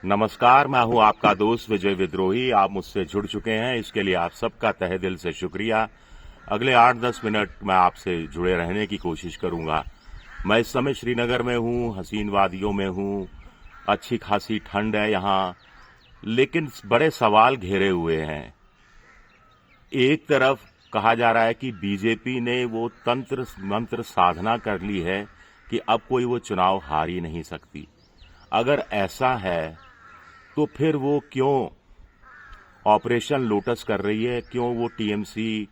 नमस्कार, मैं हूं आपका दोस्त विजय विद्रोही। आप मुझसे जुड़ चुके हैं, इसके लिए आप सबका तहे दिल से शुक्रिया। अगले 8-10 मिनट मैं आपसे जुड़े रहने की कोशिश करूंगा। मैं इस समय श्रीनगर में हूं, हसीन वादियों में हूं, अच्छी खासी ठंड है यहां, लेकिन बड़े सवाल घेरे हुए हैं। एक तरफ कहा जा रहा है कि बीजेपी ने वो तंत्र मंत्र साधना कर ली है कि अब कोई वो चुनाव हार ही नहीं सकती। अगर ऐसा है तो फिर वो क्यों ऑपरेशन लोटस कर रही है, क्यों वो टीएमसी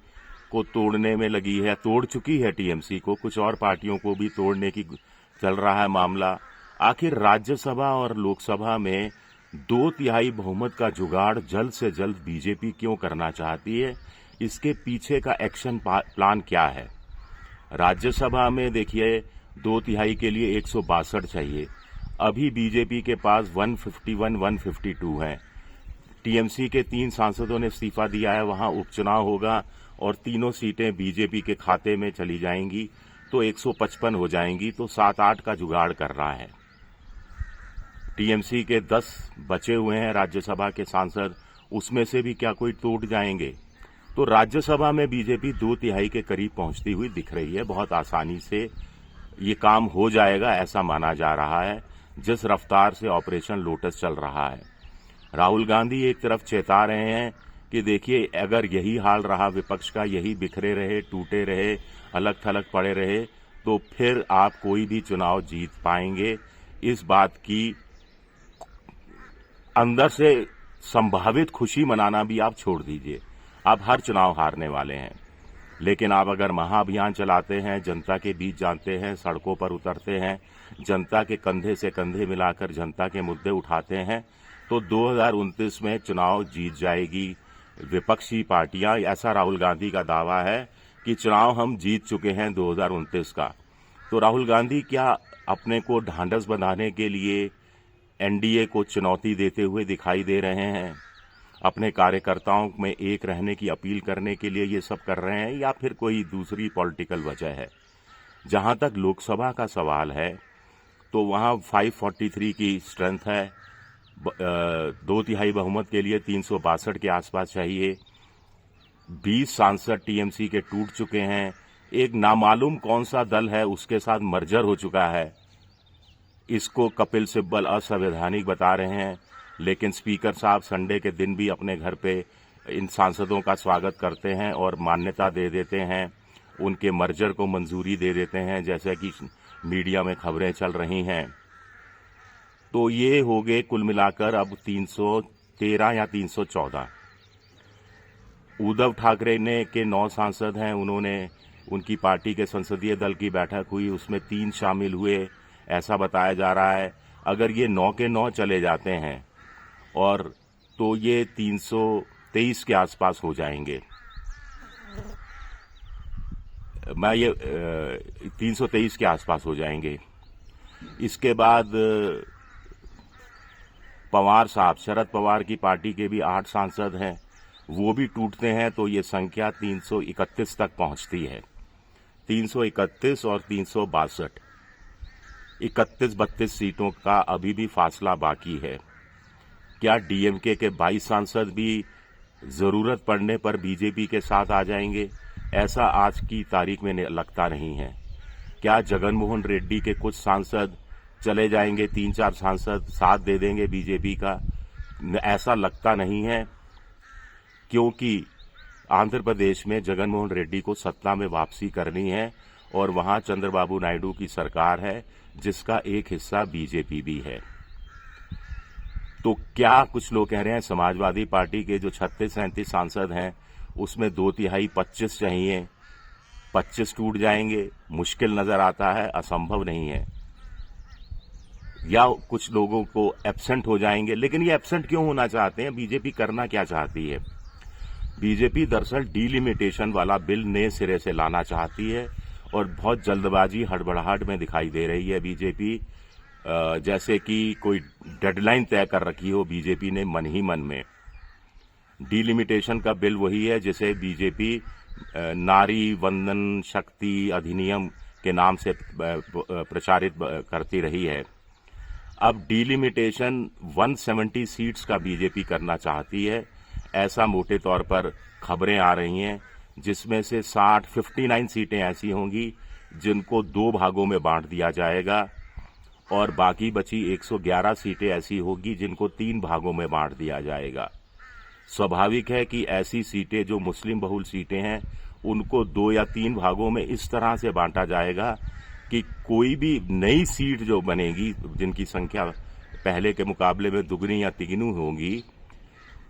को तोड़ने में लगी है, तोड़ चुकी है टीएमसी को, कुछ और पार्टियों को भी तोड़ने की चल रहा है मामला। आखिर राज्यसभा और लोकसभा में 2/3 बहुमत का जुगाड़ जल्द से जल्द बीजेपी क्यों करना चाहती है, इसके पीछे का एक्शन प्लान क्या है। राज्यसभा में देखिए 2/3 के लिए 162 चाहिए, अभी बीजेपी के पास 151-152 है। टीएमसी के 3 सांसदों ने इस्तीफा दिया है, वहां उपचुनाव होगा और तीनों सीटें बीजेपी के खाते में चली जाएंगी तो 155 हो जाएंगी, तो 7-8 का जुगाड़ कर रहा है। टीएमसी के 10 बचे हुए हैं राज्यसभा के सांसद, उसमें से भी क्या कोई टूट जाएंगे। तो राज्यसभा में बीजेपी 2/3 के करीब पहुंचती हुई दिख रही है। बहुत आसानी से ये काम हो जाएगा ऐसा माना जा रहा है, जिस रफ्तार से ऑपरेशन लोटस चल रहा है। राहुल गांधी एक तरफ चेता रहे हैं कि देखिए अगर यही हाल रहा विपक्ष का, यही बिखरे रहे, टूटे रहे, अलग थलग पड़े रहे, तो फिर आप कोई भी चुनाव जीत पाएंगे। इस बात की अंदर से संभावित खुशी मनाना भी आप छोड़ दीजिए। आप हर चुनाव हारने वाले हैं, लेकिन आप अगर महाअभियान चलाते हैं, जनता के बीच जाते हैं, सड़कों पर उतरते हैं, जनता के कंधे से कंधे मिलाकर जनता के मुद्दे उठाते हैं, तो 2029 में चुनाव जीत जाएगी विपक्षी पार्टियां। ऐसा राहुल गांधी का दावा है कि चुनाव हम जीत चुके हैं 2029 का। तो राहुल गांधी क्या अपने को ढांढस बंधाने के लिए एनडीए को चुनौती देते हुए दिखाई दे रहे हैं, अपने कार्यकर्ताओं में एक रहने की अपील करने के लिए ये सब कर रहे हैं, या फिर कोई दूसरी पॉलिटिकल वजह है। जहां तक लोकसभा का सवाल है तो वहां 543 की स्ट्रेंथ है, 2/3 बहुमत के लिए 362 के आसपास चाहिए। 20 सांसद टीएमसी के टूट चुके हैं, एक नामालूम कौन सा दल है उसके साथ मर्जर हो चुका है। इसको कपिल सिब्बल असंवैधानिक बता रहे हैं, लेकिन स्पीकर साहब संडे के दिन भी अपने घर पे इन सांसदों का स्वागत करते हैं और मान्यता दे देते हैं, उनके मर्जर को मंजूरी दे देते हैं, जैसे कि मीडिया में खबरें चल रही हैं। तो ये हो गए कुल मिलाकर अब 313 या 314। उद्धव ठाकरे ने के 9 सांसद हैं, उनकी पार्टी के संसदीय दल की बैठक हुई, उसमें 3 शामिल हुए, ऐसा बताया जा रहा है। अगर ये 9 के 9 चले जाते हैं और तो ये 323 के आसपास हो जाएंगे। ये 323 के आसपास हो जाएंगे। इसके बाद पवार साहब, शरद पवार की पार्टी के भी 8 सांसद हैं, वो भी टूटते हैं तो ये संख्या 331 तक पहुंचती है। 331 और 362, 31-32 सीटों का अभी भी फासला बाकी है। क्या डीएमके के 22 सांसद भी जरूरत पड़ने पर बीजेपी के साथ आ जाएंगे? ऐसा आज की तारीख में लगता नहीं है। क्या जगनमोहन रेड्डी के कुछ सांसद चले जाएंगे, 3-4 सांसद साथ दे देंगे बीजेपी का? ऐसा लगता नहीं है, क्योंकि आंध्र प्रदेश में जगनमोहन रेड्डी को सत्ता में वापसी करनी है और वहां चंद्रबाबू नायडू की सरकार है, जिसका एक हिस्सा बीजेपी भी है। तो क्या कुछ लोग कह रहे हैं समाजवादी पार्टी के जो 36-37 सांसद हैं उसमें 2/3 25 चाहिए, 25 टूट जाएंगे, मुश्किल नजर आता है, असंभव नहीं है। या कुछ लोगों को एब्सेंट हो जाएंगे। लेकिन ये एब्सेंट क्यों होना चाहते हैं? बीजेपी करना क्या चाहती है? बीजेपी दरअसल डीलिमिटेशन वाला बिल नए सिरे से लाना चाहती है और बहुत जल्दबाजी, हड़बड़ाहट में दिखाई दे रही है बीजेपी, जैसे कि कोई डेडलाइन तय कर रखी हो बीजेपी ने मन ही मन में। डीलिमिटेशन का बिल वही है जिसे बीजेपी नारी वंदन शक्ति अधिनियम के नाम से प्रचारित करती रही है। अब डिलिमिटेशन 170 सीट्स का बीजेपी करना चाहती है, ऐसा मोटे तौर पर खबरें आ रही हैं, जिसमें से 59 सीटें ऐसी होंगी जिनको 2 भागों में बांट दिया जाएगा और बाकी बची 111 सीटें ऐसी होगी जिनको 3 भागों में बांट दिया जाएगा। स्वाभाविक है कि ऐसी सीटें जो मुस्लिम बहुल सीटें हैं उनको 2 या 3 भागों में इस तरह से बांटा जाएगा कि कोई भी नई सीट जो बनेगी जिनकी संख्या पहले के मुकाबले में दुगनी या तिगुनी होगी,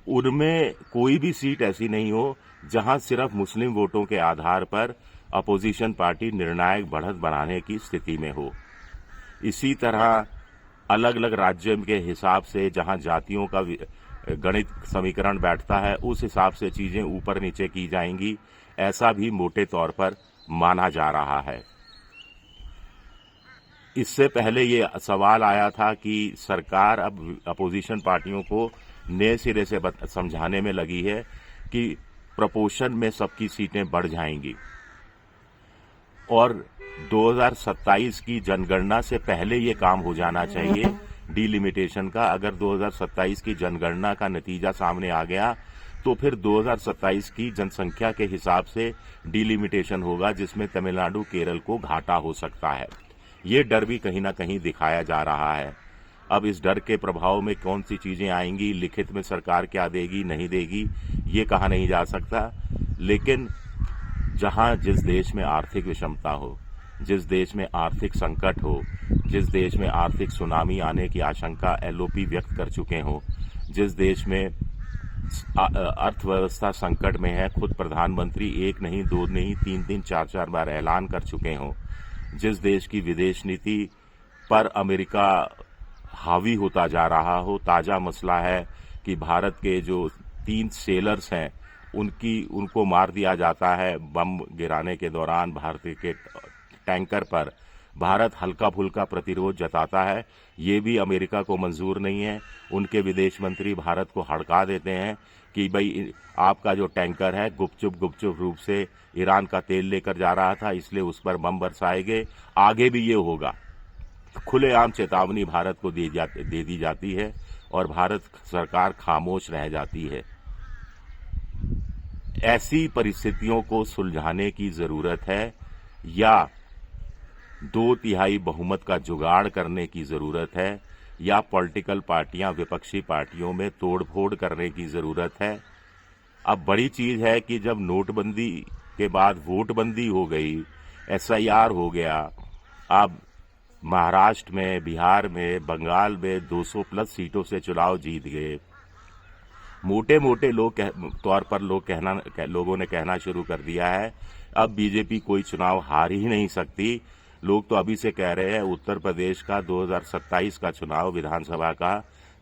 उनमें कोई भी सीट ऐसी नहीं हो जहां सिर्फ मुस्लिम वोटों के आधार पर अपोजिशन पार्टी निर्णायक बढ़त बनाने की स्थिति में हो। इसी तरह अलग अलग राज्य के हिसाब से जहां जातियों का गणित समीकरण बैठता है उस हिसाब से चीजें ऊपर नीचे की जाएंगी, ऐसा भी मोटे तौर पर माना जा रहा है। इससे पहले ये सवाल आया था कि सरकार अब अपोजिशन पार्टियों को नए सिरे से समझाने में लगी है कि प्रपोर्शन में सबकी सीटें बढ़ जाएंगी और 2027 की जनगणना से पहले ये काम हो जाना चाहिए डिलिमिटेशन का। अगर 2027 की जनगणना का नतीजा सामने आ गया तो फिर 2027 की जनसंख्या के हिसाब से डिलिमिटेशन होगा, जिसमें तमिलनाडु केरल को घाटा हो सकता है। ये डर भी कहीं ना कहीं दिखाया जा रहा है। अब इस डर के प्रभाव में कौन सी चीजें आएंगी, लिखित में सरकार क्या देगी नहीं देगी, ये कहा नहीं जा सकता। लेकिन जहां जिस देश में आर्थिक विषमता हो, जिस देश में आर्थिक संकट हो, जिस देश में आर्थिक सुनामी आने की आशंका एलओपी व्यक्त कर चुके हों, जिस देश में अर्थव्यवस्था संकट में है, खुद प्रधानमंत्री 1 नहीं 2 नहीं 3 4 बार ऐलान कर चुके हों, जिस देश की विदेश नीति पर अमेरिका हावी होता जा रहा हो, ताजा मसला है कि भारत के जो 3 सेलर्स हैं उनको मार दिया जाता है बम गिराने के दौरान भारतीय के टैंकर पर, भारत हल्का फुल्का प्रतिरोध जताता है, ये भी अमेरिका को मंजूर नहीं है। उनके विदेश मंत्री भारत को हड़का देते हैं कि भाई आपका जो टैंकर है गुपचुप रूप से ईरान का तेल लेकर जा रहा था, इसलिए उस पर बम बरसाएंगे, आगे भी ये होगा। खुलेआम चेतावनी भारत को दे दी जाती है और भारत सरकार खामोश रह जाती है। ऐसी परिस्थितियों को सुलझाने की जरूरत है या 2/3 बहुमत का जुगाड़ करने की जरूरत है या पॉलिटिकल पार्टियां विपक्षी पार्टियों में तोड़फोड़ करने की जरूरत है। अब बड़ी चीज है कि जब नोटबंदी के बाद वोटबंदी हो गई, SIR हो गया, अब महाराष्ट्र में, बिहार में, बंगाल में 200+ सीटों से चुनाव जीत गए। मोटे तौर पर लोगों ने कहना शुरू कर दिया है अब बीजेपी कोई चुनाव हार ही नहीं सकती। लोग तो अभी से कह रहे हैं उत्तर प्रदेश का 2027 का चुनाव विधानसभा का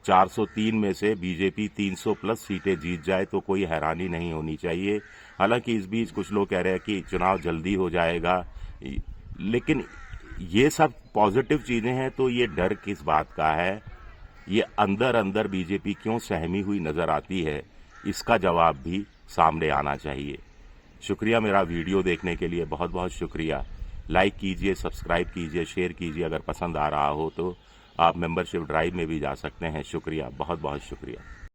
403 में से बीजेपी 300+ सीटें जीत जाए तो कोई हैरानी नहीं होनी चाहिए। हालांकि इस बीच कुछ लोग कह रहे हैं कि चुनाव जल्दी हो जाएगा, लेकिन ये सब पॉजिटिव चीजें हैं तो ये डर किस बात का है, ये अंदर अंदर बीजेपी क्यों सहमी हुई नजर आती है, इसका जवाब भी सामने आना चाहिए। शुक्रिया मेरा वीडियो देखने के लिए, बहुत बहुत शुक्रिया। लाइक कीजिए, सब्सक्राइब कीजिए, शेयर कीजिए। अगर पसंद आ रहा हो तो आप मेंबरशिप ड्राइव में भी जा सकते हैं। शुक्रिया, बहुत बहुत शुक्रिया।